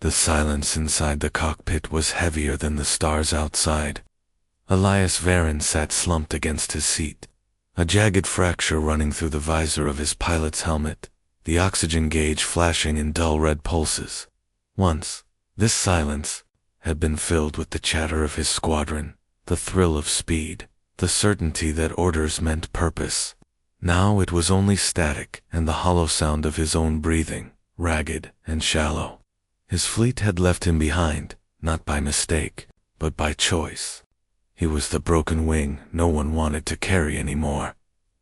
The silence inside the cockpit was heavier than the stars outside. Elias Varrin sat slumped against his seat, a jagged fracture running through the visor of his pilot's helmet, the oxygen gauge flashing in dull red pulses. Once, this silence had been filled with the chatter of his squadron, the thrill of speed, the certainty that orders meant purpose. Now it was only static and the hollow sound of his own breathing, ragged and shallow. His fleet had left him behind, not by mistake, but by choice. He was the broken wing no one wanted to carry anymore.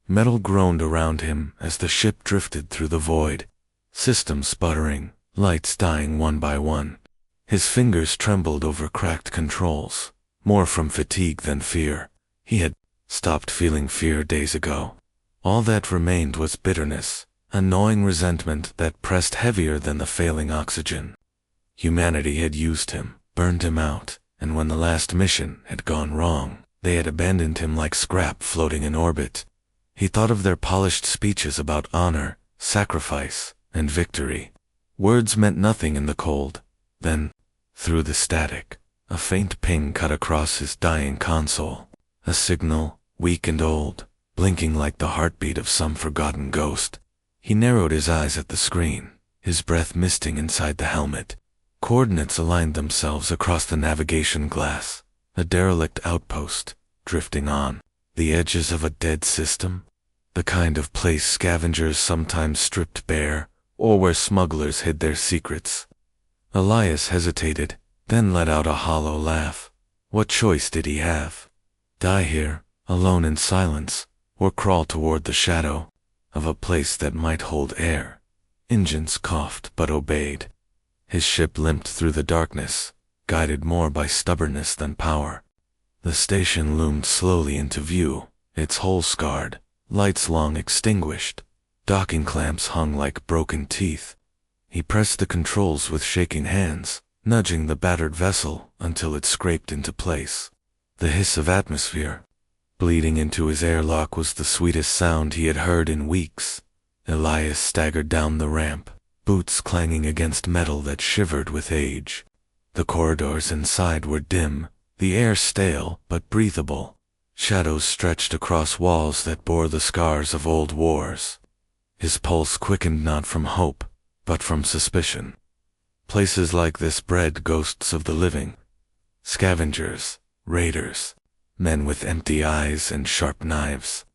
Metal groaned around him as the ship drifted through the void, systems sputtering, lights dying one by one. His fingers trembled over cracked controls, more from fatigue than fear. He had stopped feeling fear days ago. All that remained was bitterness, a gnawing resentment that pressed heavier than the failing oxygen. Humanity had used him, burned him out, and when the last mission had gone wrong, they had abandoned him like scrap floating in orbit. He thought of their polished speeches about honor, sacrifice, and victory. Words meant nothing in the cold. Then, through the static, a faint ping cut across his dying console. A signal, weak and old, blinking like the heartbeat of some forgotten ghost. He narrowed his eyes at the screen, his breath misting inside the helmet. Coordinates aligned themselves across the navigation glass. A derelict outpost, drifting on the edges of a dead system. The kind of place scavengers sometimes stripped bare, or where smugglers hid their secrets. Elias hesitated, then let out a hollow laugh. What choice did he have? Die here, alone in silence, or crawl toward the shadow of a place that might hold air? Engines coughed but obeyed. His ship limped through the darkness, guided more by stubbornness than power. The station loomed slowly into view, its hull scarred, lights long extinguished. Docking clamps hung like broken teeth. He pressed the controls with shaking hands, nudging the battered vessel until it scraped into place. The hiss of atmosphere bleeding into his airlock was the sweetest sound he had heard in weeks. Elias staggered down the ramp, boots clanging against metal that shivered with age. The corridors inside were dim, the air stale but breathable. Shadows stretched across walls that bore the scars of old wars. His pulse quickened not from hope, but from suspicion. Places like this bred ghosts of the living. Scavengers, raiders, men with empty eyes and sharp knives.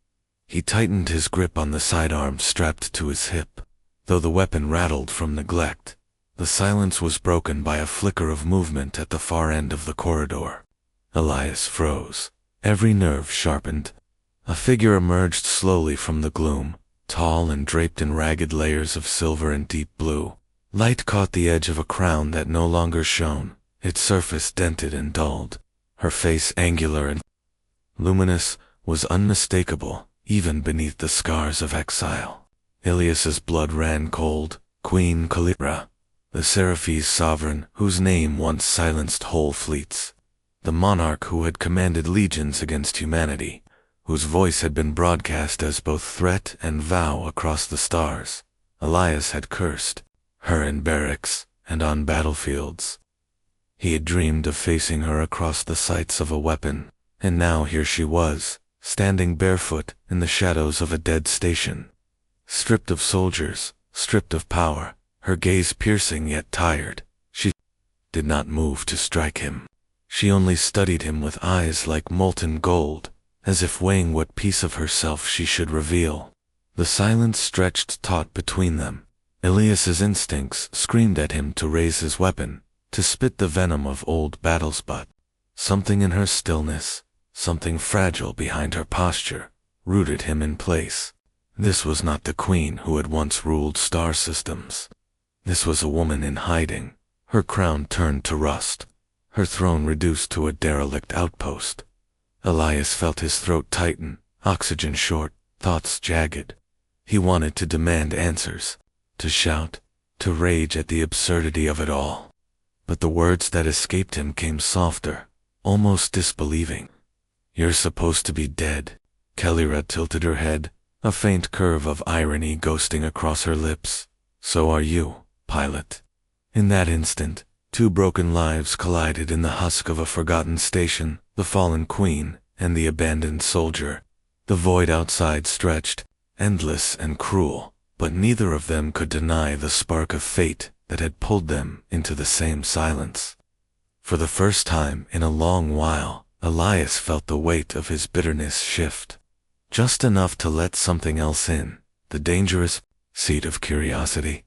He tightened his grip on the sidearm strapped to his hip. Though the weapon rattled from neglect, the silence was broken by a flicker of movement at the far end of the corridor. Elias froze, every nerve sharpened. A figure emerged slowly from the gloom, tall and draped in ragged layers of silver and deep blue. Light caught the edge of a crown that no longer shone, its surface dented and dulled. Her face, angular and luminous, was unmistakable, even beneath the scars of exile. Elias's blood ran cold. Queen Kaelira, the Seraphis sovereign whose name once silenced whole fleets. The monarch who had commanded legions against humanity, whose voice had been broadcast as both threat and vow across the stars. Elias had cursed her in barracks and on battlefields. He had dreamed of facing her across the sights of a weapon, and now here she was, standing barefoot in the shadows of a dead station. Stripped of soldiers, stripped of power, her gaze piercing yet tired, she did not move to strike him. She only studied him with eyes like molten gold, as if weighing what piece of herself she should reveal. The silence stretched taut between them. Elias's instincts screamed at him to raise his weapon, to spit the venom of old battles, but something in her stillness, something fragile behind her posture, rooted him in place. This was not the queen who had once ruled star systems. This was a woman in hiding, her crown turned to rust, her throne reduced to a derelict outpost. Elias felt his throat tighten, oxygen short, thoughts jagged. He wanted to demand answers, to shout, to rage at the absurdity of it all. But the words that escaped him came softer, almost disbelieving. "You're supposed to be dead." Kaelira tilted her head, a faint curve of irony ghosting across her lips. "So are you, pilot." In that instant, Two broken lives collided in the husk of a forgotten station, the fallen queen and the abandoned soldier. The void outside stretched, endless and cruel, but neither of them could deny the spark of fate that had pulled them into the same silence. For the first time in a long while, Elias felt the weight of his bitterness shift. Just enough to let something else in, the dangerous seed of curiosity.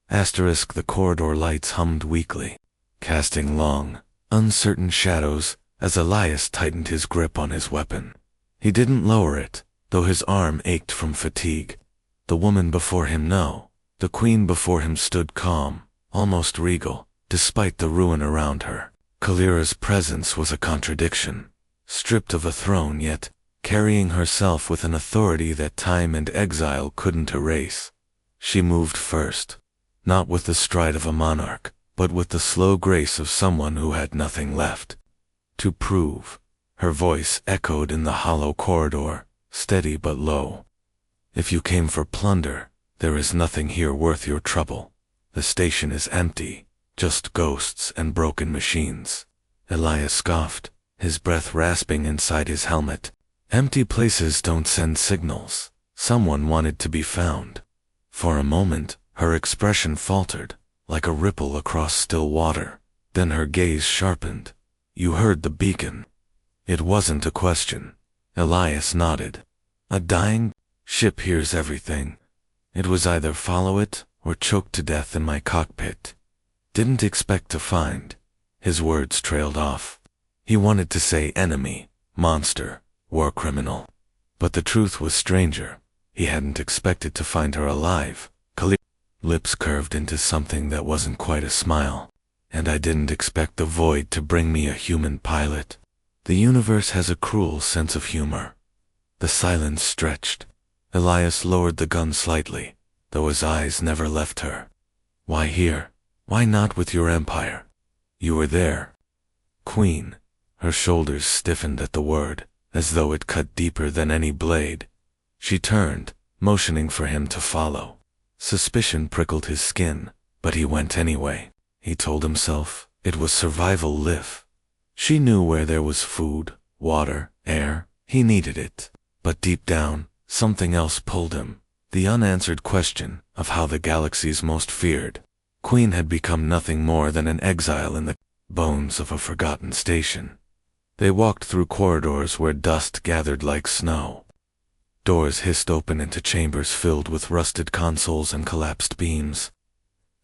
The corridor lights hummed weakly, casting long, uncertain shadows as Elias tightened his grip on his weapon. He didn't lower it, though his arm ached from fatigue. The woman before him the queen before him stood calm, almost regal, despite the ruin around her. Kaelira's presence was a contradiction, stripped of a throne yet carrying herself with an authority that time and exile couldn't erase. She moved first, not with the stride of a monarch, but with the slow grace of someone who had nothing left to prove. Her voice echoed in the hollow corridor, steady but low. If you came for plunder, there is nothing here worth your trouble. The station is empty, just ghosts and broken machines. Elias scoffed, his breath rasping inside his helmet. Empty places don't send signals. Someone wanted to be found. For a moment, her expression faltered, like a ripple across still water. Then her gaze sharpened. You heard the beacon. It wasn't a question. Elias nodded. A dying ship hears everything. It was either follow it or choke to death in my cockpit. Didn't expect to find. His words trailed off. He wanted to say enemy, monster, war criminal. But the truth was stranger. He hadn't expected to find her alive. Kaelira's lips curved into something that wasn't quite a smile. And I didn't expect the void to bring me a human pilot. The universe has a cruel sense of humor. The silence stretched. Elias lowered the gun slightly, though his eyes never left her. Why here? Why not with your empire? You were there. Queen. Her shoulders stiffened at the word, as though it cut deeper than any blade. She turned, motioning for him to follow. Suspicion prickled his skin, but he went anyway. He told himself it was survival live. She knew where there was food, water, air. He needed it. But deep down, something else pulled him. The unanswered question of how the galaxy's most feared queen had become nothing more than an exile in the bones of a forgotten station. They walked through corridors where dust gathered like snow. Doors hissed open into chambers filled with rusted consoles and collapsed beams.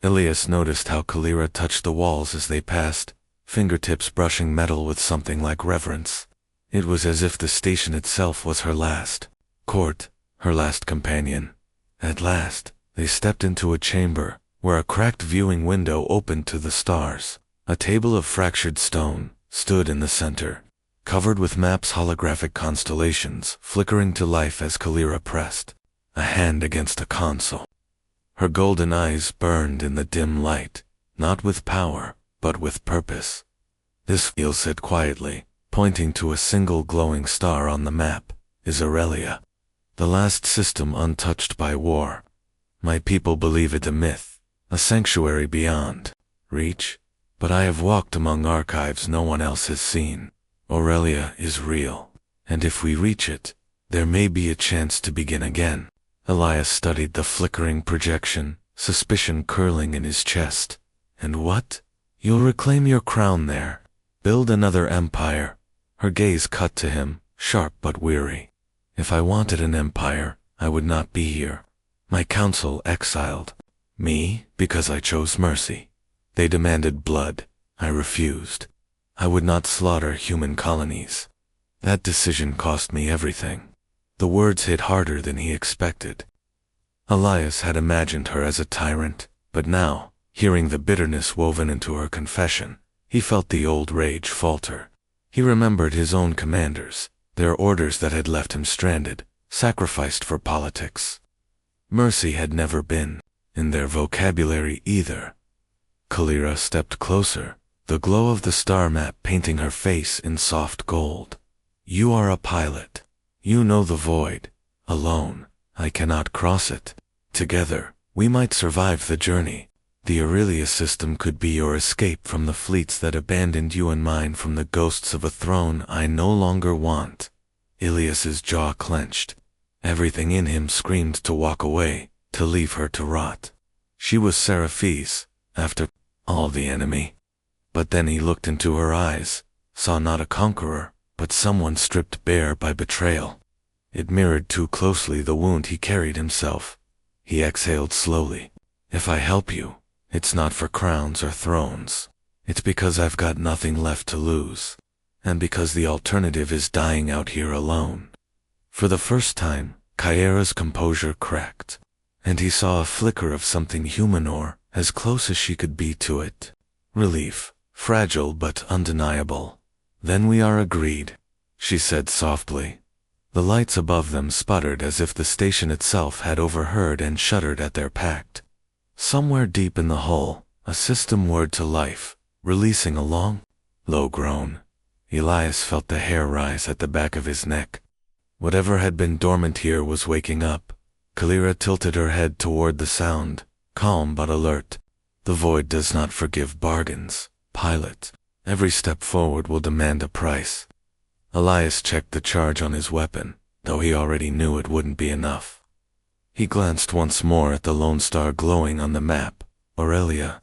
Elias noticed how Kaelira touched the walls as they passed, fingertips brushing metal with something like reverence. It was as if the station itself was her last court, her last companion. At last, they stepped into a chamber where a cracked viewing window opened to the stars. A table of fractured stone stood in the center, covered with maps, holographic constellations flickering to life as Kaelira pressed a hand against a console. Her golden eyes burned in the dim light, not with power, but with purpose. This, Eel said quietly, pointing to a single glowing star on the map, is Aurelia, the last system untouched by war. My people believe it a myth, a sanctuary beyond reach, but I have walked among archives no one else has seen. Aurelia is real, and if we reach it, there may be a chance to begin again. Elias studied the flickering projection, suspicion curling in his chest. And what? You'll reclaim your crown there. Build another empire. Her gaze cut to him, sharp but weary. If I wanted an empire, I would not be here. My council exiled me because I chose mercy. They demanded blood. I refused. I would not slaughter human colonies. That decision cost me everything. The words hit harder than he expected. Elias had imagined her as a tyrant, but now, hearing the bitterness woven into her confession, he felt the old rage falter. He remembered his own commanders, their orders that had left him stranded, sacrificed for politics. Mercy had never been in their vocabulary either. Kaelira stepped closer, the glow of the star map painting her face in soft gold. You are a pilot. You know the void. Alone, I cannot cross it. Together, we might survive the journey. The Aurelia system could be your escape from the fleets that abandoned you and mine, from the ghosts of a throne I no longer want. Elias's jaw clenched. Everything in him screamed to walk away, to leave her to rot. She was Seraphis, after all, the enemy. But then he looked into her eyes, saw not a conqueror, but someone stripped bare by betrayal. It mirrored too closely the wound he carried himself. He exhaled slowly. If I help you, it's not for crowns or thrones. It's because I've got nothing left to lose. And because the alternative is dying out here alone. For the first time, Kaelira's composure cracked, and he saw a flicker of something human, or as close as she could be to it. Relief, fragile but undeniable. Then we are agreed, she said softly. The lights above them sputtered as if the station itself had overheard and shuddered at their pact. Somewhere deep in the hull, a system whirred to life, releasing a long, low groan. Elias felt the hair rise at the back of his neck. Whatever had been dormant here was waking up. Kaelira tilted her head toward the sound, calm but alert. The void does not forgive bargains, pilot. Every step forward will demand a price. Elias checked the charge on his weapon, though he already knew it wouldn't be enough. He glanced once more at the lone star glowing on the map, Aurelia,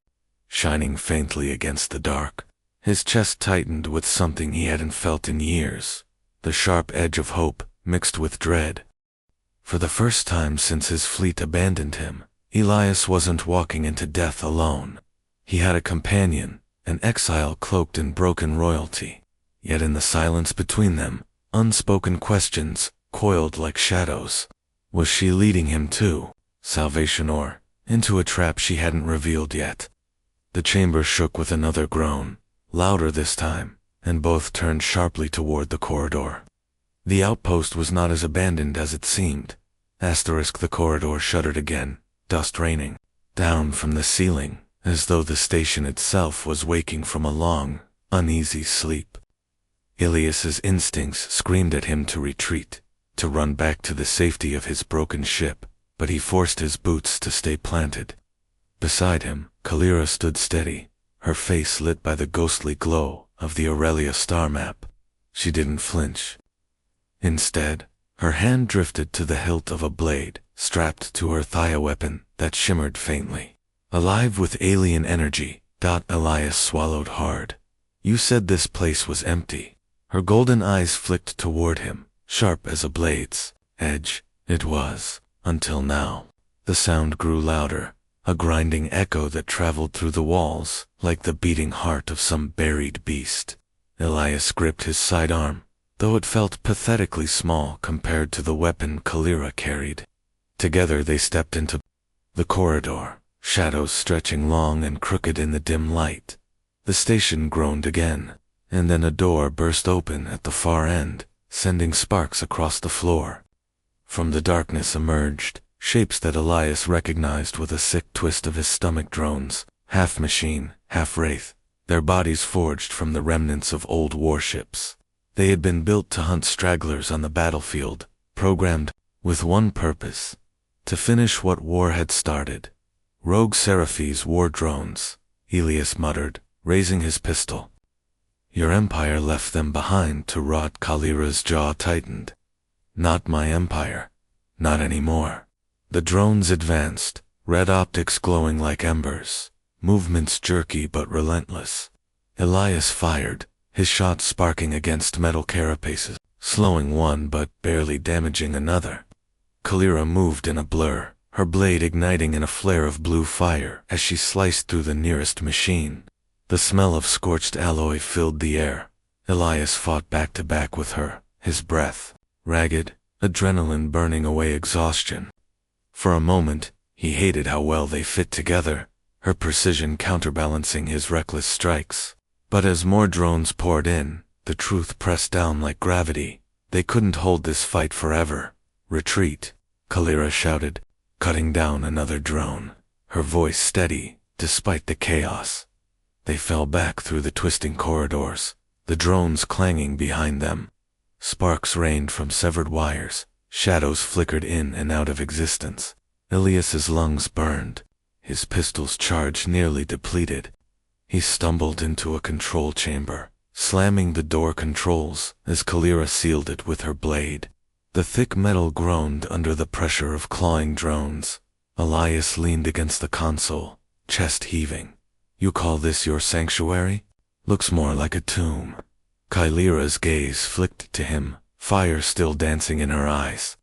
shining faintly against the dark. His chest tightened with something he hadn't felt in years, the sharp edge of hope mixed with dread. For the first time since his fleet abandoned him, Elias wasn't walking into death alone. He had a companion, an exile cloaked in broken royalty. Yet in the silence between them, unspoken questions coiled like shadows. Was she leading him to salvation, or into a trap she hadn't revealed yet? The chamber shook with another groan, louder this time, and both turned sharply toward the corridor. The outpost was not as abandoned as it seemed. The corridor shuddered again, dust raining down from the ceiling, as though the station itself was waking from a long, uneasy sleep. Elias's instincts screamed at him to retreat, to run back to the safety of his broken ship, but he forced his boots to stay planted. Beside him, Kaelira stood steady, her face lit by the ghostly glow of the Aurelia star map. She didn't flinch. Instead, her hand drifted to the hilt of a blade, strapped to her thigh, a weapon that shimmered faintly. Alive with alien energy, Elias swallowed hard. You said this place was empty. Her golden eyes flicked toward him, sharp as a blade's edge. It was, until now. The sound grew louder, a grinding echo that traveled through the walls, like the beating heart of some buried beast. Elias gripped his sidearm, though it felt pathetically small compared to the weapon Kaelira carried. Together they stepped into the corridor, shadows stretching long and crooked in the dim light. The station groaned again, and then a door burst open at the far end, sending sparks across the floor. From the darkness emerged shapes that Elias recognized with a sick twist of his stomach, drones, half machine, half wraith, their bodies forged from the remnants of old warships. They had been built to hunt stragglers on the battlefield, programmed with one purpose: to finish what war had started. Rogue Seraphis war drones, Elias muttered, raising his pistol. Your empire left them behind to rot. Kaelira's jaw tightened. Not my empire. Not anymore. The drones advanced, red optics glowing like embers, movements jerky but relentless. Elias fired, his shot sparking against metal carapaces, slowing one but barely damaging another. Kaelira moved in a blur, her blade igniting in a flare of blue fire as she sliced through the nearest machine. The smell of scorched alloy filled the air. Elias fought back to back with her, his breath ragged, adrenaline burning away exhaustion. For a moment, he hated how well they fit together, her precision counterbalancing his reckless strikes. But as more drones poured in, the truth pressed down like gravity. They couldn't hold this fight forever. Retreat, Kaelira shouted, cutting down another drone, her voice steady, despite the chaos. They fell back through the twisting corridors, the drones clanging behind them. Sparks rained from severed wires, shadows flickered in and out of existence. Elias's lungs burned. his pistol's charge nearly depleted. He stumbled into a control chamber, slamming the door controls as Kaelira sealed it with her blade. The thick metal groaned under the pressure of clawing drones. Elias leaned against the console, chest heaving. "You call this your sanctuary? Looks more like a tomb." Kaelira's gaze flicked to him, fire still dancing in her eyes.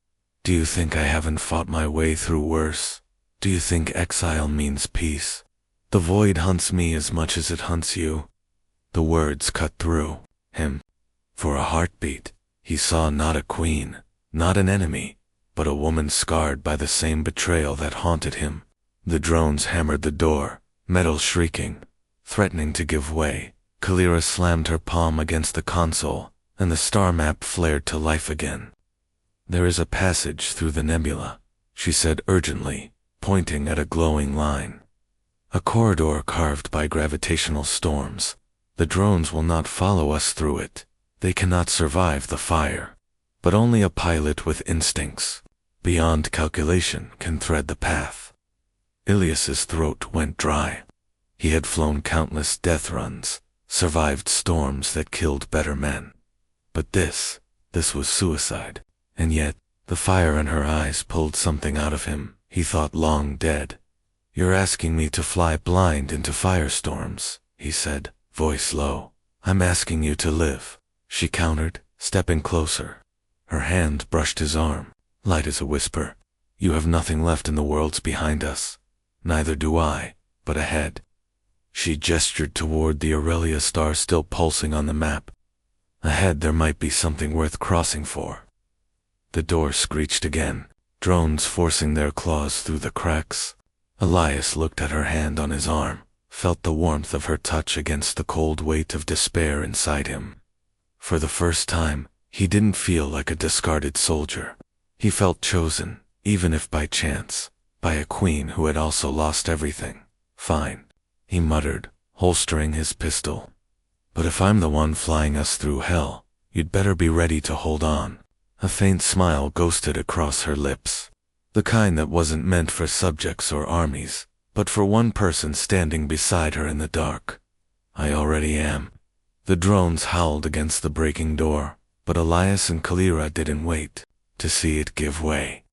"Do you think I haven't fought my way through worse? Do you think exile means peace? The void hunts me as much as it hunts you." The words cut through him. For a heartbeat, he saw not a queen, not an enemy, but a woman scarred by the same betrayal that haunted him. The drones hammered the door, metal shrieking, threatening to give way. Kaelira slammed her palm against the console, and the star map flared to life again. "There is a passage through the nebula," she said urgently, pointing at a glowing line. "A corridor carved by gravitational storms. The drones will not follow us through it. They cannot survive the fire. But only a pilot with instincts beyond calculation can thread the path." Elias's throat went dry. He had flown countless death runs, survived storms that killed better men. But this was suicide. And yet, the fire in her eyes pulled something out of him he thought long dead. "You're asking me to fly blind into firestorms," he said, voice low. "I'm asking you to live," she countered, stepping closer. Her hand brushed his arm, light as a whisper. "You have nothing left in the worlds behind us. Neither do I, but ahead." She gestured toward the Aurelia star still pulsing on the map. Ahead there might be something worth crossing for. The door screeched again, drones forcing their claws through the cracks. Elias looked at her hand on his arm, felt the warmth of her touch against the cold weight of despair inside him. For the first time, he didn't feel like a discarded soldier. He felt chosen, even if by chance, by a queen who had also lost everything. "Fine," he muttered, holstering his pistol. "But if I'm the one flying us through hell, you'd better be ready to hold on." A faint smile ghosted across her lips. The kind that wasn't meant for subjects or armies, but for one person standing beside her in the dark. "I already am." The drones howled against the breaking door, but Elias and Kaelira didn't wait to see it give way.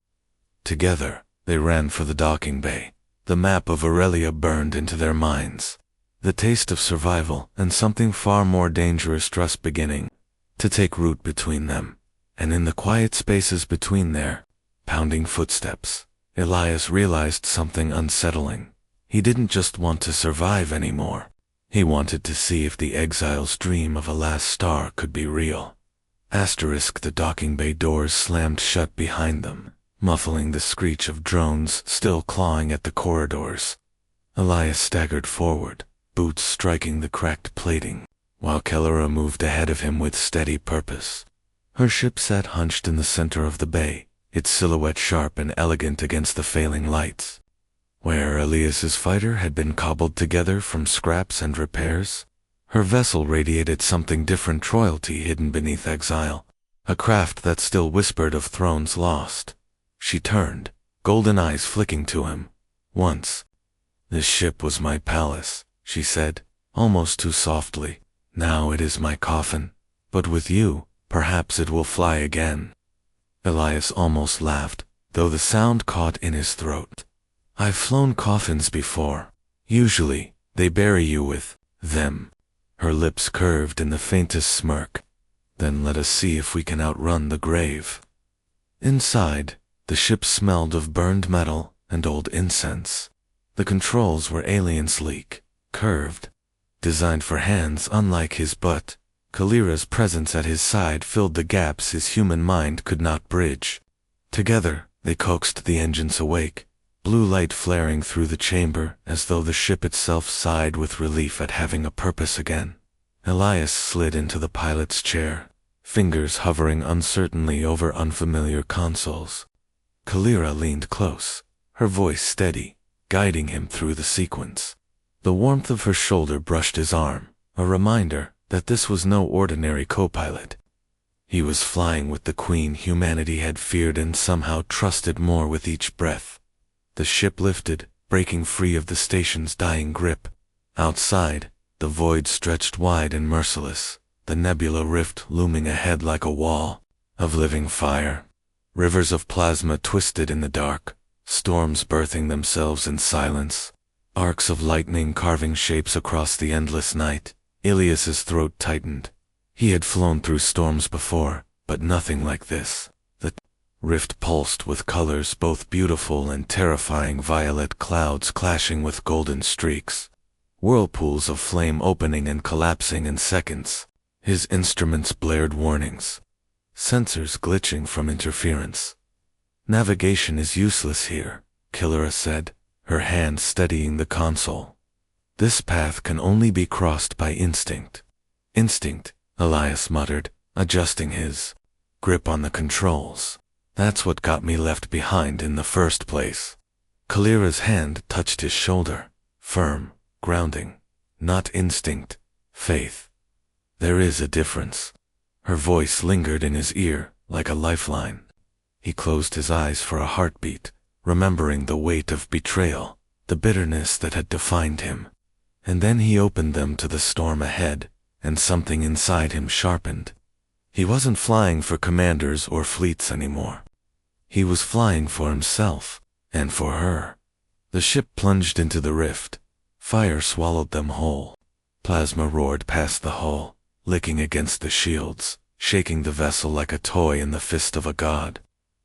Together, they ran for the docking bay. The map of Aurelia burned into their minds. The taste of survival and something far more dangerous just beginning to take root between them. And in the quiet spaces between their pounding footsteps, Elias realized something unsettling. He didn't just want to survive anymore. He wanted to see if the exile's dream of a last star could be real. The docking bay doors slammed shut behind them, muffling the screech of drones still clawing at the corridors. Elias staggered forward, boots striking the cracked plating, while Kaelira moved ahead of him with steady purpose. Her ship sat hunched in the center of the bay, its silhouette sharp and elegant against the failing lights. Where Elias's fighter had been cobbled together from scraps and repairs, her vessel radiated something different, royalty hidden beneath exile, a craft that still whispered of thrones lost. She turned, golden eyes flicking to him. "Once, this ship was my palace," she said, almost too softly. "Now it is my coffin. But with you, perhaps it will fly again." Elias almost laughed, though the sound caught in his throat. "I've flown coffins before. Usually, they bury you with them." Her lips curved in the faintest smirk. "Then let us see if we can outrun the grave." Inside, the ship smelled of burned metal and old incense. The controls were alien sleek, curved, designed for hands unlike his butt. Kaelira's presence at his side filled the gaps his human mind could not bridge. Together, they coaxed the engines awake, blue light flaring through the chamber as though the ship itself sighed with relief at having a purpose again. Elias slid into the pilot's chair, fingers hovering uncertainly over unfamiliar consoles. Kaelira leaned close, her voice steady, guiding him through the sequence. The warmth of her shoulder brushed his arm, a reminder that this was no ordinary co-pilot. He was flying with the queen humanity had feared and somehow trusted more with each breath. The ship lifted, breaking free of the station's dying grip. Outside, the void stretched wide and merciless, the nebula rift looming ahead like a wall of living fire. Rivers of plasma twisted in the dark, storms birthing themselves in silence, arcs of lightning carving shapes across the endless night. Elias's throat tightened. He had flown through storms before, but nothing like this. The rift pulsed with colors both beautiful and terrifying, violet clouds clashing with golden streaks, whirlpools of flame opening and collapsing in seconds. His instruments blared warnings, sensors glitching from interference. Navigation is useless here, Kaelira said, her hand steadying the console. This path can only be crossed by instinct. Instinct, Elias muttered, adjusting his grip on the controls. That's what got me left behind in the first place. Kaelira's hand touched his shoulder, firm, grounding. Not instinct, faith. There is a difference. Her voice lingered in his ear, like a lifeline. He closed his eyes for a heartbeat, remembering the weight of betrayal, the bitterness that had defined him. And then he opened them to the storm ahead, and something inside him sharpened. He wasn't flying for commanders or fleets anymore. He was flying for himself, and for her. The ship plunged into the rift. Fire swallowed them whole. Plasma roared past the hull, licking against the shields, shaking the vessel like a toy in the fist of a god.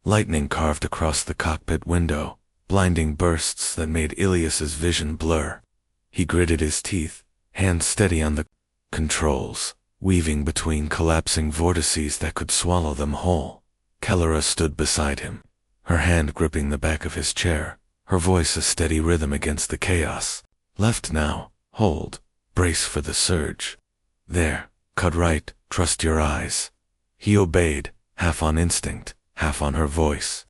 Lightning carved across the cockpit window, blinding bursts that made Elias's vision blur. He gritted his teeth, hands steady on the controls, weaving between collapsing vortices that could swallow them whole. Kaelira stood beside him, her hand gripping the back of his chair, her voice a steady rhythm against the chaos. Left now, hold, brace for the surge. There, cut right, trust your eyes. He obeyed, half on instinct, half on her voice.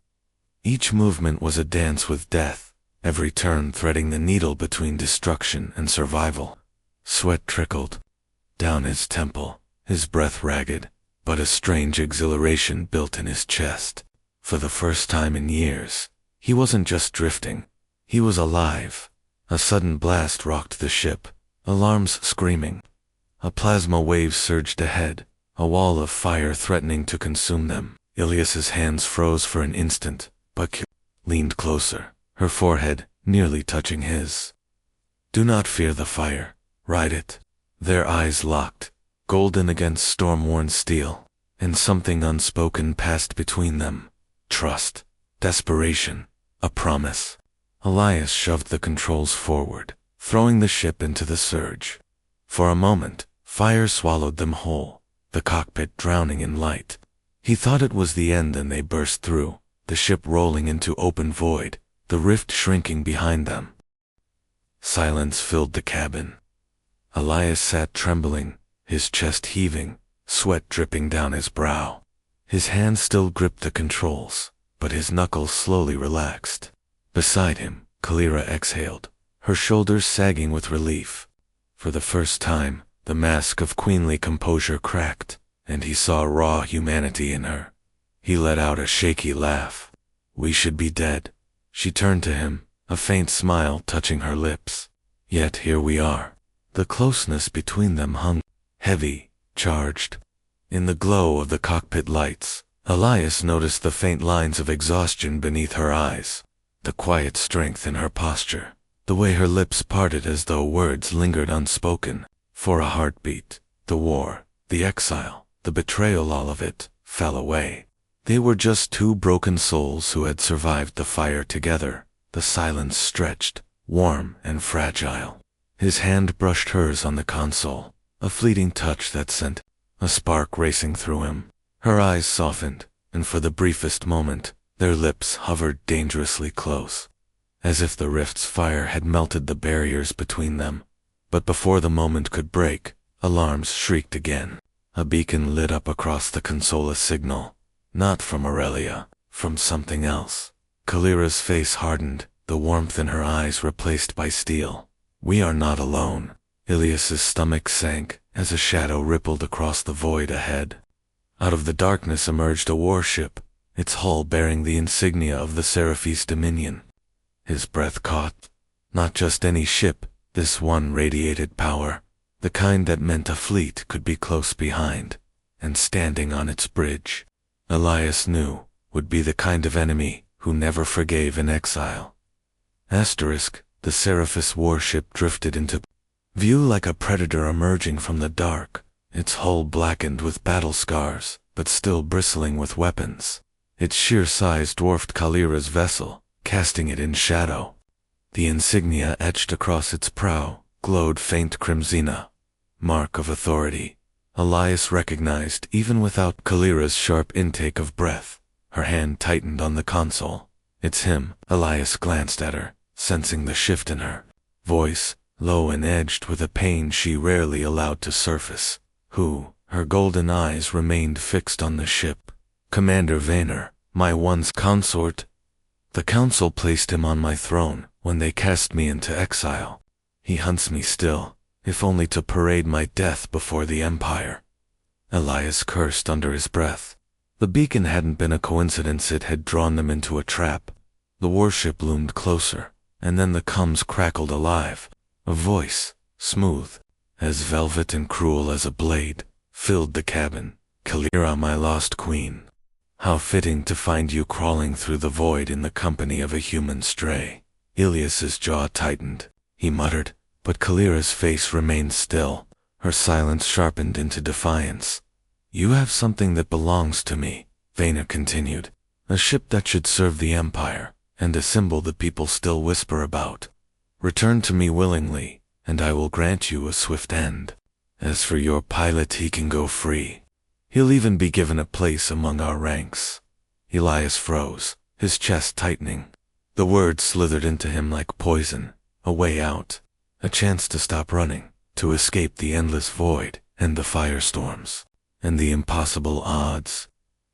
Each movement was a dance with death, every turn threading the needle between destruction and survival. Sweat trickled down his temple, his breath ragged, but a strange exhilaration built in his chest. For the first time in years, he wasn't just drifting, he was alive. A sudden blast rocked the ship, alarms screaming. A plasma wave surged ahead, a wall of fire threatening to consume them. Elias's hands froze for an instant, but Kaelira leaned closer, her forehead nearly touching his. Do not fear the fire, ride it. Their eyes locked, golden against storm-worn steel, and something unspoken passed between them. Trust, desperation, a promise. Elias shoved the controls forward, throwing the ship into the surge. For a moment, fire swallowed them whole, the cockpit drowning in light. He thought it was the end, and they burst through, the ship rolling into open void, the rift shrinking behind them. Silence filled the cabin. Elias sat trembling, his chest heaving, sweat dripping down his brow. His hand still gripped the controls, but his knuckles slowly relaxed. Beside him, Kaelira exhaled, her shoulders sagging with relief. For the first time, the mask of queenly composure cracked, and he saw raw humanity in her. He let out a shaky laugh. We should be dead. She turned to him, a faint smile touching her lips. Yet here we are. The closeness between them hung heavy, charged. In the glow of the cockpit lights, Elias noticed the faint lines of exhaustion beneath her eyes, the quiet strength in her posture, the way her lips parted as though words lingered unspoken. For a heartbeat, the war, the exile, the betrayal, all of it, fell away. They were just two broken souls who had survived the fire together. The silence stretched, warm and fragile. His hand brushed hers on the console, a fleeting touch that sent a spark racing through him. Her eyes softened, and for the briefest moment, their lips hovered dangerously close, as if the rift's fire had melted the barriers between them. But before the moment could break, alarms shrieked again. A beacon lit up across the console, a signal, not from Aurelia, from something else. Kaelira's face hardened, the warmth in her eyes replaced by steel. We are not alone. Elias's stomach sank as a shadow rippled across the void ahead. Out of the darkness emerged a warship, its hull bearing the insignia of the Seraphis Dominion. His breath caught, Not just any ship, this one radiated power, the kind that meant a fleet could be close behind, and standing on its bridge, Elias knew, would be the kind of enemy who never forgave in exile. Asterisk, the Seraphis warship drifted into view like a predator emerging from the dark, its hull blackened with battle scars, but still bristling with weapons. Its sheer size dwarfed Kaelira's vessel, casting it in shadow. The insignia etched across its prow glowed faint crimson, mark of authority. Elias recognized even without Kaelira's sharp intake of breath. Her hand tightened on the console. It's him. Elias glanced at her, sensing the shift in her voice, low and edged with a pain she rarely allowed to surface. Who? Her golden eyes remained fixed on the ship. Commander Varrin, my once consort. The council placed him on my throne when they cast me into exile. He hunts me still, if only to parade my death before the Empire. Elias cursed under his breath. The beacon hadn't been a coincidence, it had drawn them into a trap. The warship loomed closer, and then the comms crackled alive. A voice, smooth, as velvet and cruel as a blade, filled the cabin. Kaelira, my lost queen. How fitting to find you crawling through the void in the company of a human stray. Elias's jaw tightened. He muttered, but Kaelira's face remained still, her silence sharpened into defiance. You have something that belongs to me, Varrin continued. A ship that should serve the Empire, and a symbol the people still whisper about. Return to me willingly, and I will grant you a swift end. As for your pilot, he can go free. He'll even be given a place among our ranks. Elias froze, his chest tightening. The words slithered into him like poison, a way out, a chance to stop running, to escape the endless void, and the firestorms, and the impossible odds.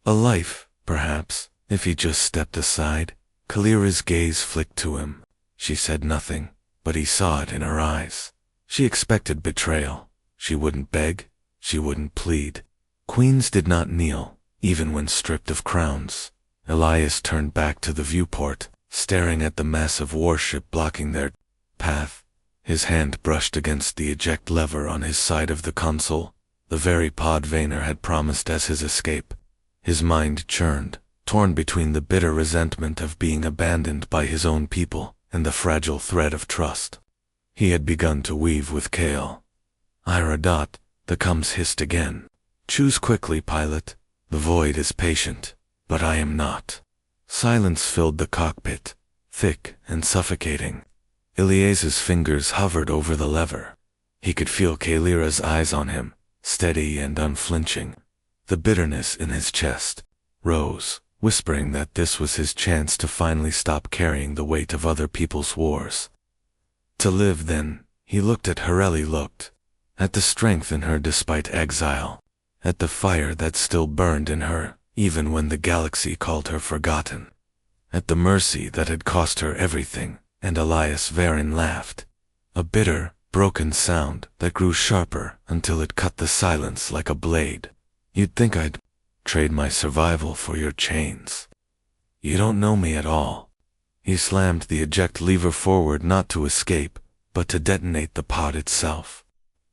A life, perhaps, if he just stepped aside. Kaelira's gaze flicked to him. She said nothing, but he saw it in her eyes. She expected betrayal. She wouldn't beg, she wouldn't plead. Queens did not kneel, even when stripped of crowns. Elias turned back to the viewport, staring at the massive warship blocking their path. His hand brushed against the eject lever on his side of the console, the very pod Varrin had promised as his escape. His mind churned, torn between the bitter resentment of being abandoned by his own people and the fragile thread of trust he had begun to weave with Kael. Ira. The comms hissed again. Choose quickly, pilot. The void is patient, but I am not. Silence filled the cockpit, thick and suffocating. Elias's fingers hovered over the lever. He could feel Kaelira's eyes on him, steady and unflinching. The bitterness in his chest rose, whispering that this was his chance to finally stop carrying the weight of other people's wars. To live, then. He looked at Aurelia, looked at the strength in her despite exile, at the fire that still burned in her, even when the galaxy called her forgotten, at the mercy that had cost her everything. And Elias Varrin laughed, a bitter, broken sound that grew sharper until it cut the silence like a blade. You'd think I'd trade my survival for your chains. You don't know me at all. He slammed the eject lever forward, not to escape, but to detonate the pod itself.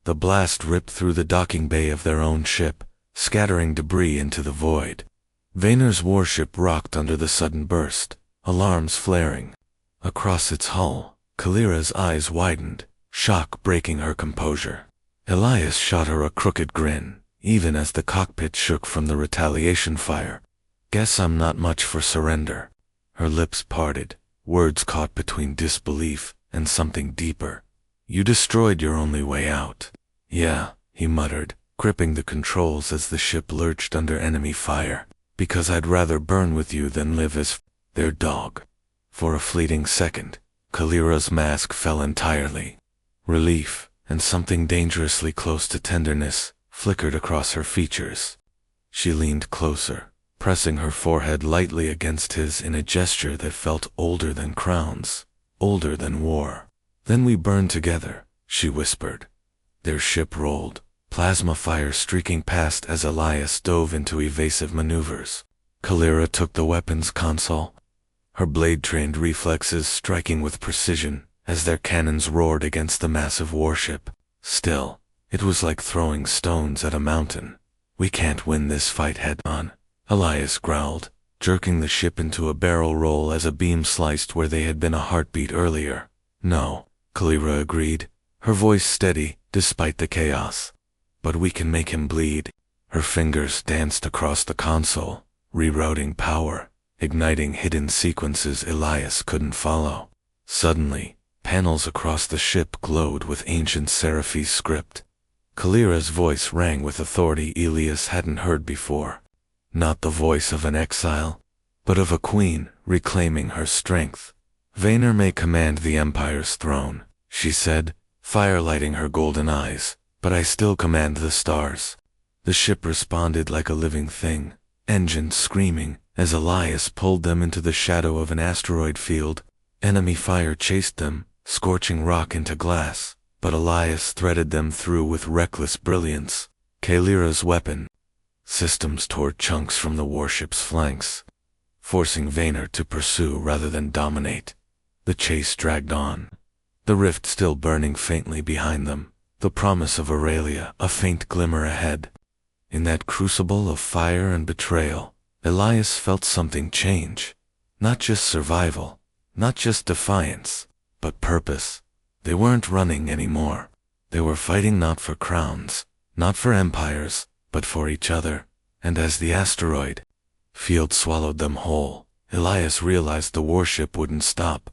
The blast ripped through the docking bay of their own ship, scattering debris into the void. Varrin's warship rocked under the sudden burst, alarms flaring. Across its hull, Kaelira's eyes widened, shock breaking her composure. Elias shot her a crooked grin, even as the cockpit shook from the retaliation fire. Guess I'm not much for surrender. Her lips parted, words caught between disbelief and something deeper. You destroyed your only way out. Yeah, he muttered, gripping the controls as the ship lurched under enemy fire. Because I'd rather burn with you than live as their dog. For a fleeting second, Kaelira's mask fell entirely. Relief, and something dangerously close to tenderness, flickered across her features. She leaned closer, pressing her forehead lightly against his in a gesture that felt older than crowns, older than war. Then we burned together, she whispered. Their ship rolled, plasma fire streaking past as Elias dove into evasive maneuvers. Kaelira took the weapons console, her blade-trained reflexes striking with precision, as their cannons roared against the massive warship. Still, it was like throwing stones at a mountain. "We can't win this fight head-on," Elias growled, jerking the ship into a barrel roll as a beam sliced where they had been a heartbeat earlier. "No," Kaelira agreed, her voice steady despite the chaos. "But we can make him bleed." Her fingers danced across the console, rerouting power, igniting hidden sequences Elias couldn't follow. Suddenly, panels across the ship glowed with ancient Seraphis script. Kaelira's voice rang with authority Elias hadn't heard before. Not the voice of an exile, but of a queen reclaiming her strength. "Vaynor may command the Empire's throne," she said, fire lighting her golden eyes, "but I still command the stars." The ship responded like a living thing, engines screaming, as Elias pulled them into the shadow of an asteroid field. Enemy fire chased them, scorching rock into glass, but Elias threaded them through with reckless brilliance. Kaelira's weapon systems tore chunks from the warship's flanks, forcing Vaynor to pursue rather than dominate. The chase dragged on, the rift still burning faintly behind them, the promise of Aurelia a faint glimmer ahead. In that crucible of fire and betrayal, Elias felt something change. Not just survival, not just defiance, but purpose. They weren't running anymore. They were fighting not for crowns, not for empires, but for each other. And as the asteroid field swallowed them whole, Elias realized the warship wouldn't stop.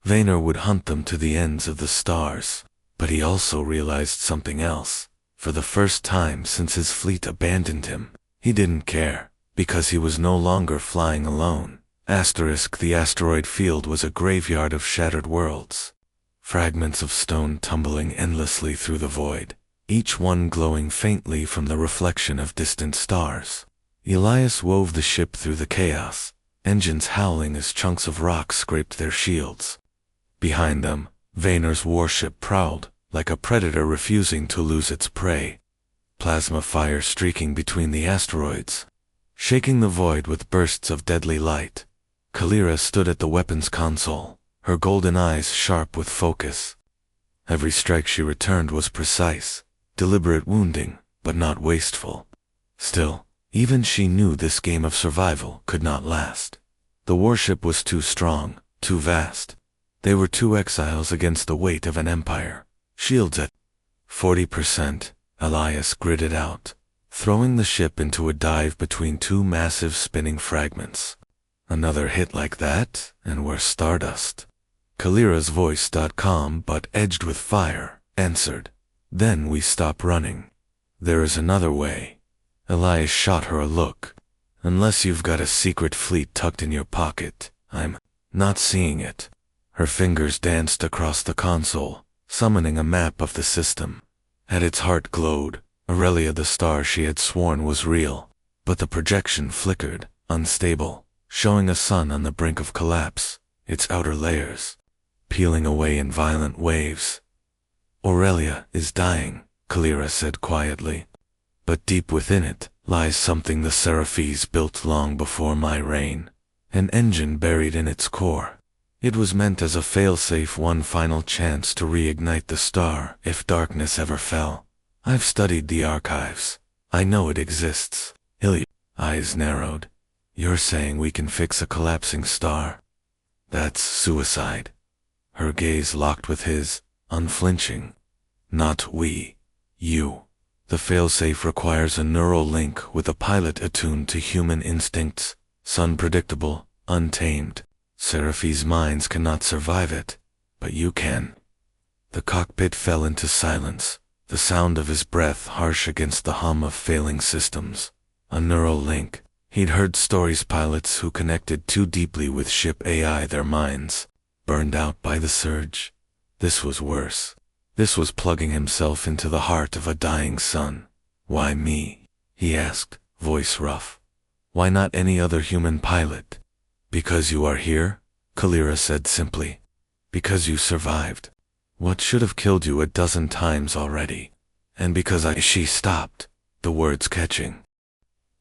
Vaynor would hunt them to the ends of the stars. But he also realized something else. For the first time since his fleet abandoned him, he didn't care, because he was no longer flying alone. The asteroid field was a graveyard of shattered worlds. Fragments of stone tumbling endlessly through the void, each one glowing faintly from the reflection of distant stars. Elias wove the ship through the chaos, engines howling as chunks of rock scraped their shields. Behind them, Vaynor's warship prowled, like a predator refusing to lose its prey. Plasma fire streaking between the asteroids, shaking the void with bursts of deadly light. Kaelira stood at the weapons console, her golden eyes sharp with focus. Every strike she returned was precise, deliberate wounding, but not wasteful. Still, even she knew this game of survival could not last. The warship was too strong, too vast. They were two exiles against the weight of an empire. Shields at 40%, Elias gritted out, throwing the ship into a dive between two massive spinning fragments. "Another hit like that, and we're stardust." Kaelira's voice, calm but edged with fire, answered, "Then we stop running." "There is another way." Elias shot her a look. "Unless you've got a secret fleet tucked in your pocket, I'm not seeing it." Her fingers danced across the console, summoning a map of the system. At its heart glowed Aurelia, the star she had sworn was real, but the projection flickered, unstable, showing a sun on the brink of collapse, its outer layers peeling away in violent waves. "Aurelia is dying," Kaelira said quietly. "But deep within it lies something the Seraphis built long before my reign, an engine buried in its core. It was meant as a failsafe, one final chance to reignite the star if darkness ever fell. I've studied the archives. I know it exists." Elias' eyes narrowed. "You're saying we can fix a collapsing star? That's suicide." Her gaze locked with his, unflinching. "Not we. You. The failsafe requires a neural link with a pilot attuned to human instincts, unpredictable, untamed. Seraphis' minds cannot survive it, but you can." The cockpit fell into silence, the sound of his breath harsh against the hum of failing systems. A neural link. He'd heard stories, pilots who connected too deeply with ship AI, their minds burned out by the surge. This was worse. This was plugging himself into the heart of a dying sun. "Why me?" he asked, voice rough. "Why not any other human pilot?" "Because you are here," Kaelira said simply. "Because you survived what should have killed you a dozen times already. And because She stopped, the words catching.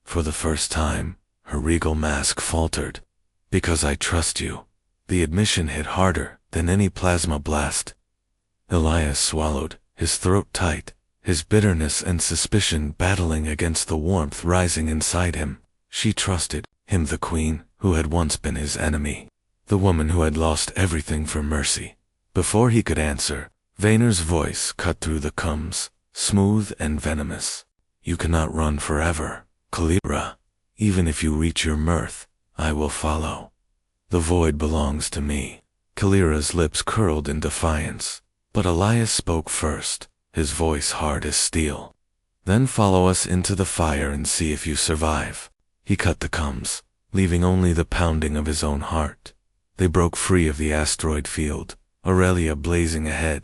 For the first time, her regal mask faltered. "Because I trust you." The admission hit harder, than any plasma blast. Elias swallowed, his throat tight, his bitterness and suspicion battling against the warmth rising inside him. She trusted him, the queen, who had once been his enemy, the woman who had lost everything for mercy. Before he could answer, Vaner's voice cut through the cums, smooth and venomous. You cannot run forever, Kaelira. Even if you reach your mirth, I will follow. The void belongs to me. Kaelira's lips curled in defiance, but Elias spoke first, his voice hard as steel. Then follow us into the fire and see if you survive. He cut the cums, leaving only the pounding of his own heart. They broke free of the asteroid field, Aurelia blazing ahead.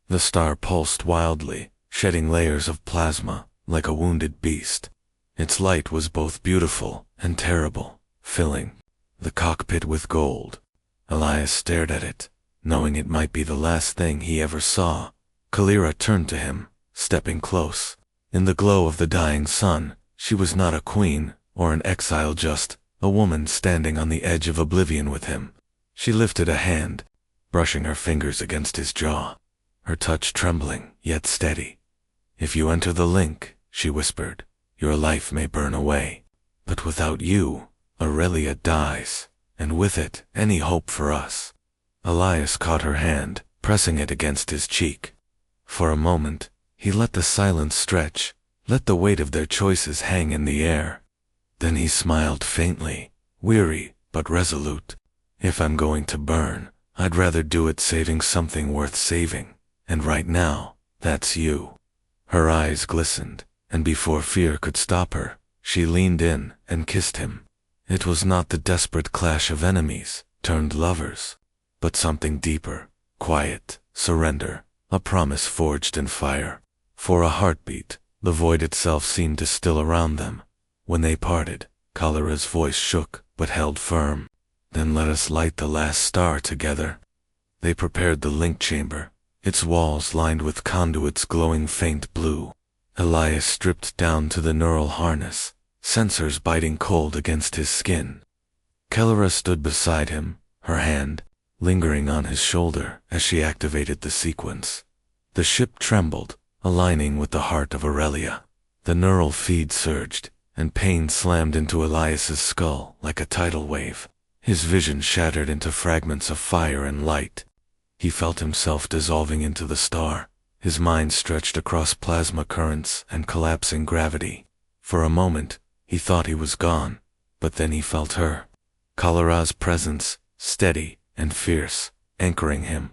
The star pulsed wildly, shedding layers of plasma, like a wounded beast. Its light was both beautiful and terrible, filling the cockpit with gold. Elias stared at it, knowing it might be the last thing he ever saw. Kaelira turned to him, stepping close. In the glow of the dying sun, she was not a queen or an exile, just a woman standing on the edge of oblivion with him. She lifted a hand, brushing her fingers against his jaw, her touch trembling yet steady. If you enter the link, she whispered, your life may burn away. But without you, Aurelia dies, and with it, any hope for us. Elias caught her hand, pressing it against his cheek. For a moment, he let the silence stretch, let the weight of their choices hang in the air. Then he smiled faintly, weary but resolute. If I'm going to burn, I'd rather do it saving something worth saving. And right now, that's you. Her eyes glistened, and before fear could stop her, she leaned in and kissed him. It was not the desperate clash of enemies, turned lovers, but something deeper, quiet, surrender, a promise forged in fire. For a heartbeat, the void itself seemed to still around them. When they parted, Kaelira's voice shook but held firm. Then let us light the last star together. They prepared the link chamber, its walls lined with conduits glowing faint blue. Elias stripped down to the neural harness, sensors biting cold against his skin. Kaelira stood beside him, her hand lingering on his shoulder as she activated the sequence. The ship trembled, aligning with the heart of Aurelia. The neural feed surged, and pain slammed into Elias's skull like a tidal wave. His vision shattered into fragments of fire and light. He felt himself dissolving into the star, his mind stretched across plasma currents and collapsing gravity. For a moment, he thought he was gone, but then he felt her. Kaelira's presence, steady and fierce, anchoring him.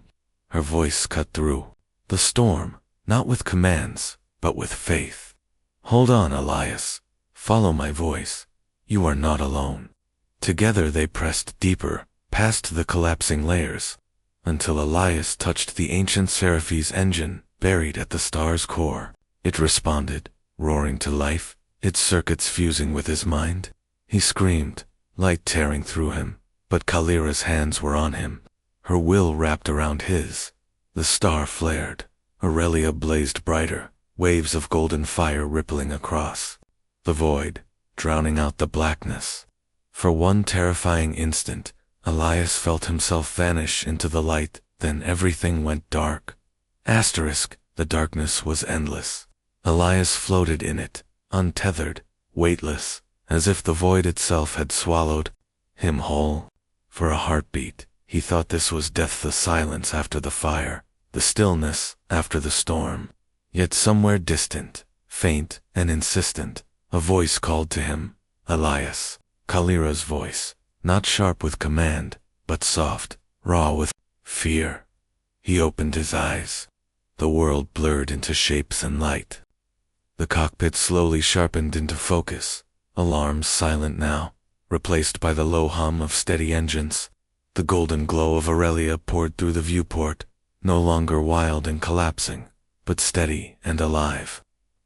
Her voice cut through the storm, not with commands, but with faith. Hold on, Elias. Follow my voice. You are not alone. Together they pressed deeper, past the collapsing layers, until Elias touched the ancient Seraphis engine buried at the star's core. It responded, roaring to life, its circuits fusing with his mind. He screamed, light tearing through him, but Kaelira's hands were on him, her will wrapped around his. The star flared. Aurelia blazed brighter, waves of golden fire rippling across the void, drowning out the blackness. For one terrifying instant, Elias felt himself vanish into the light, then everything went dark. The darkness was endless. Elias floated in it, untethered, weightless, as if the void itself had swallowed him whole. For a heartbeat, he thought this was death, the silence after the fire, the stillness after the storm. Yet somewhere distant, faint and insistent, a voice called to him, Elias. Kaelira's voice, not sharp with command, but soft, raw with fear. He opened his eyes. The world blurred into shapes and light. The cockpit slowly sharpened into focus, alarms silent now, replaced by the low hum of steady engines. The golden glow of Aurelia poured through the viewport, no longer wild and collapsing, but steady and alive.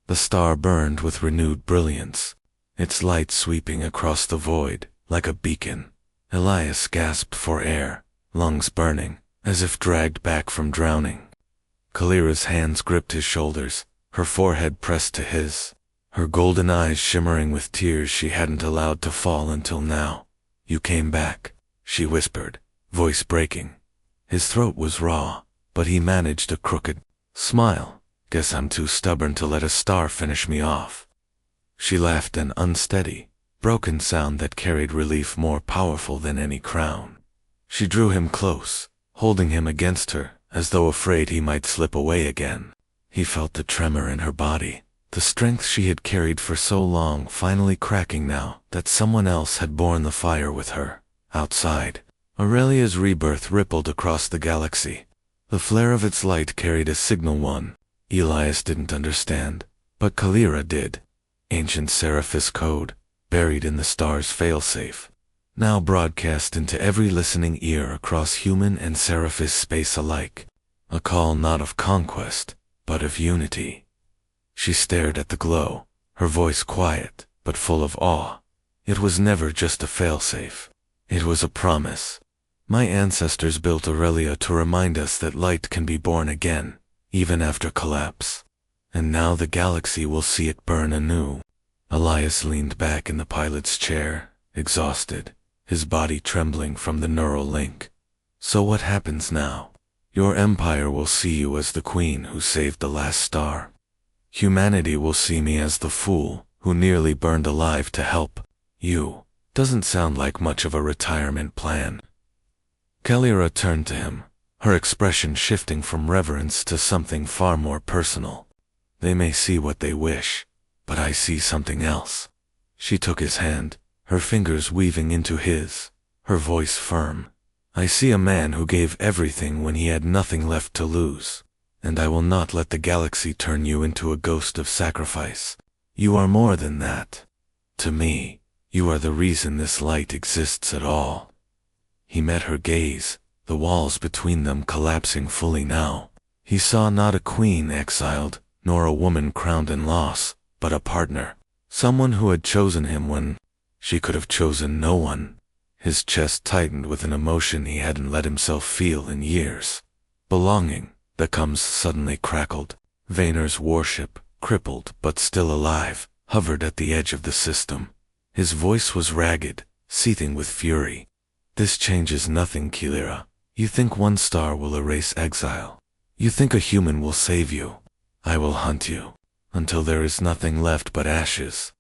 The star burned with renewed brilliance, its light sweeping across the void like a beacon. Elias gasped for air, lungs burning, as if dragged back from drowning. Kaelira's hands gripped his shoulders, her forehead pressed to his, her golden eyes shimmering with tears she hadn't allowed to fall until now. You came back, she whispered, voice breaking. His throat was raw, but he managed a crooked smile. Guess I'm too stubborn to let a star finish me off. She laughed, an unsteady, broken sound that carried relief more powerful than any crown. She drew him close, holding him against her, as though afraid he might slip away again. He felt the tremor in her body, the strength she had carried for so long finally cracking now that someone else had borne the fire with her. Outside, Aurelia's rebirth rippled across the galaxy. The flare of its light carried a signal one. Elias didn't understand, but Kaelira did. Ancient Seraphis code, buried in the star's failsafe, now broadcast into every listening ear across human and Seraphis space alike. A call not of conquest, but of unity. She stared at the glow, her voice quiet, but full of awe. It was never just a failsafe. It was a promise. My ancestors built Aurelia to remind us that light can be born again, even after collapse. And now the galaxy will see it burn anew. Elias leaned back in the pilot's chair, exhausted, his body trembling from the neural link. So what happens now? Your empire will see you as the queen who saved the last star. Humanity will see me as the fool who nearly burned alive to help you. Doesn't sound like much of a retirement plan. Kaelira turned to him, her expression shifting from reverence to something far more personal. They may see what they wish, but I see something else. She took his hand, her fingers weaving into his, her voice firm. I see a man who gave everything when he had nothing left to lose, and I will not let the galaxy turn you into a ghost of sacrifice. You are more than that. To me, you are the reason this light exists at all. He met her gaze, the walls between them collapsing fully now. He saw not a queen exiled, nor a woman crowned in loss, but a partner. Someone who had chosen him when she could have chosen no one. His chest tightened with an emotion he hadn't let himself feel in years. Belonging, that comes suddenly crackled. Vaynar's warship, crippled but still alive, hovered at the edge of the system. His voice was ragged, seething with fury. This changes nothing, Kaelira. You think one star will erase exile. You think a human will save you. I will hunt you, until there is nothing left but ashes.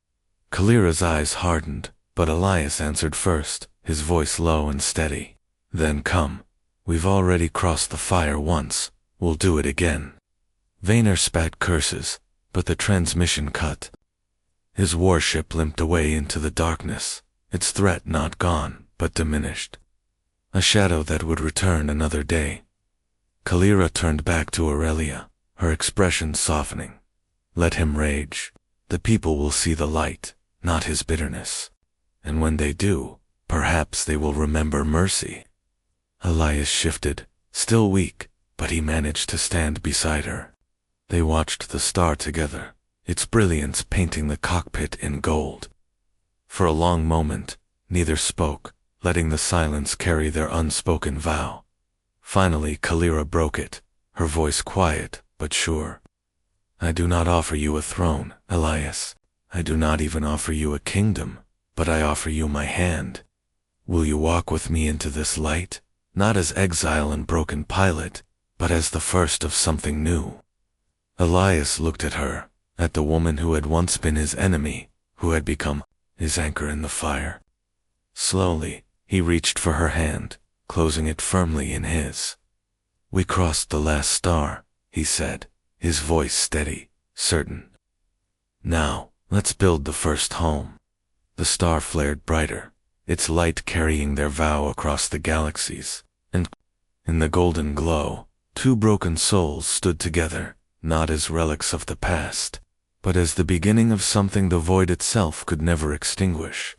Kaelira's eyes hardened, but Elias answered first, his voice low and steady. Then come. We've already crossed the fire once. We'll do it again. Vayner spat curses, but the transmission cut. His warship limped away into the darkness, its threat not gone, but diminished. A shadow that would return another day. Kaelira turned back to Aurelia, her expression softening. Let him rage. The people will see the light, not his bitterness. And when they do, perhaps they will remember mercy. Elias shifted, still weak, but he managed to stand beside her. They watched the star together, its brilliance painting the cockpit in gold. For a long moment, neither spoke, letting the silence carry their unspoken vow. Finally, Kaelira broke it, her voice quiet but sure. I do not offer you a throne, Elias. I do not even offer you a kingdom, but I offer you my hand. Will you walk with me into this light, not as exile and broken pilot, but as the first of something new? Elias looked at her, at the woman who had once been his enemy, who had become his anchor in the fire. Slowly, he reached for her hand, closing it firmly in his. We crossed the last star, he said, his voice steady, certain. Now, let's build the first home. The star flared brighter, its light carrying their vow across the galaxies, and in the golden glow, two broken souls stood together, not as relics of the past, but as the beginning of something the void itself could never extinguish.